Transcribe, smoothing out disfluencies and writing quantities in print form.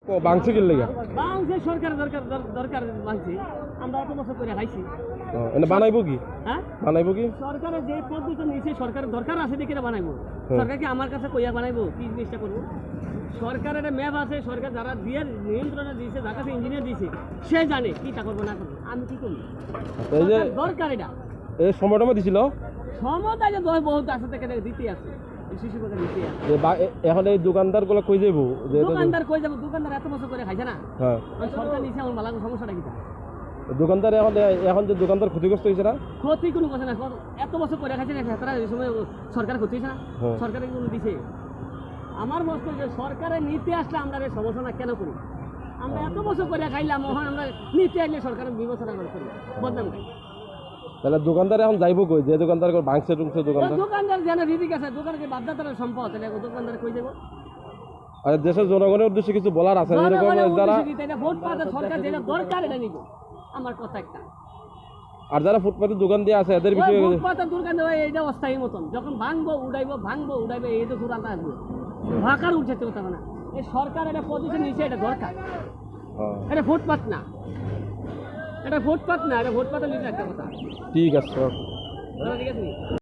বাংছে কি লাগা বাংছে সরকার দরকার দরকার বাংছে আমরা অত বছর করে খাইছি। এনে বানাইবো কি? হ্যাঁ বানাইবো কি? সরকারের যে পদ্ধতি নিয়েছে সরকারের দরকার আছে দেখে বানাইবো। সরকার কি আমার কাছে কইয়া বানাইবো কি জিনিসটা করবো? সরকারের একটা ম্যাপ আছে, সরকার যারা দিয়ে নিয়ন্ত্রণে দিয়েছে, যার কাছে ইঞ্জিনিয়ার দিয়েছে সে জানে কিটা করবো না করবো। আমি কি করি? এই যে দরকার এটা এই সময়টা দিছিল সময় যে বহুত আছে থেকে দিতে আছে শিশু কথা দিতে আছে। এখন এই দোকানদার গুলো কই যাবো? দোকানদার কই যাবো? দোকানদার এত বছর করে খাইছে না। হ্যাঁ সরকার নিচে আমার মালাগো সমস্যাটা কিটা? দোকানদার এখন যে দোকানদার ক্ষতিগ্রস্ত হয়েছে না? ক্ষতি কোনো কথা না, এত বছর করে খাইছে না তারা এই সময় সরকার ক্ষতি হয়েছে না। সরকারের কোনো দিছে আমার মস্ত যে সরকারের নীতি আসলে আমরা এই সমালোচনা কেন করি? আমরা এত বছর করে খাইলাম, মহান আমরা নীতি আসলে সরকারের বিবেচনা করি বদনাম খাই। তাহলে দোকানদার এখন যাইবো কই? যে দোকানদার ভাঙছে টুংছে দোকানদার যেন রিদিক আছে, দোকানকে বাধ্যতার সম্পদ, দোকানদার কই যাবো? আর দেশের জনগণের উদ্দেশ্যে কিছু বলার আছে? এরকম যারা ভোট পাতে সরকার যেটা দরকার এটা নিব, আমার কথা একটা। আর যারা ফুটপাতে দোকান দিয়ে আছে এদের বিষয়ে ফুটপাতের দোকান দেওয়া এইটা অস্থায়ী মতন, যখন ভাঙবো উড়াইবো এই তো দূরান্ত আসবো, ভাকার উঠছে কথা না। এই সরকার এটা পজিশন নিচ্ছে, এটা দরকার। এটা ফুটপাত না, এটা ফুটপাতের নিচে একটা কথা। ঠিক আছে ঠিক আছে।